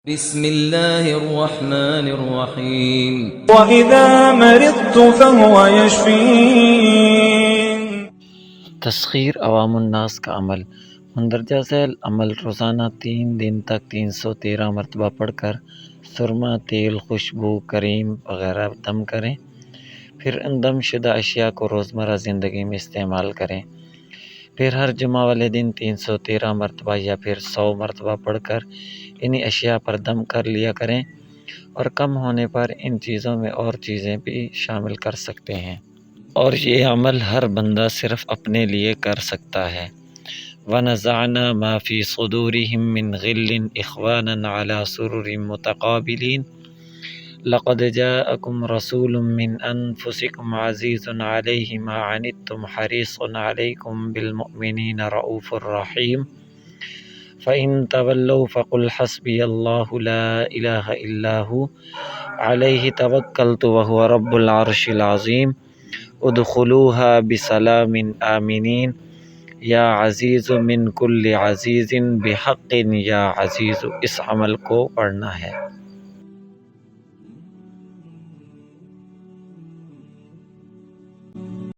بسم الله الرحمن الرحيم. وَإِذَا مَرِضْتُ فَهُوَ يَشْفِينِ۔ تسخیر عوام الناس کا عمل۔ مندرجہ ذیل عمل روزانہ 3 دن تک 313 مرتبہ پڑھ کر سرما، تیل، خوشبو، کریم وغیرہ دم کریں، پھر ان دم شدہ اشیاء کو روزمرہ زندگی میں استعمال کریں، پھر ہر جمعہ والے دن 313 مرتبہ یا پھر 100 مرتبہ پڑھ کر انہی اشیاء پر دم کر لیا کریں، اور کم ہونے پر ان چیزوں میں اور چیزیں بھی شامل کر سکتے ہیں، اور یہ عمل ہر بندہ صرف اپنے لیے کر سکتا ہے۔ وَنَزَعْنَا مَا فِي صُدُورِهِم مِّن غِلٍّ إِخْوَانًا عَلَى سُرُرٍ مُتَقَابِلِينَ لَقَدْ جَاءَكُمْ رَسُولٌ مِّنْ أَنفُسِكُمْ عَزِيزٌ عَلَيْهِ مَا عَنِتُّمْ حَرِيصٌ عَلَيْكُمْ بِالْمُؤْمِنِينَ رَءُوفٌ رَحِيمٌ فَإِن تَوَلَّوْا فَقُلْ حَسْبِيَ اللَّهُ لَا إِلَٰهَ إِلَّا هُوَ عَلَيْهِ تَوَكَّلْتُ وَهُوَ رَبُّ الْعَرْشِ الْعَظِيمِ ادخلوها بسلام آمنین یا عزیز من کل عزیز بحق یا عزیز۔ اس عمل کو پڑھنا ہے۔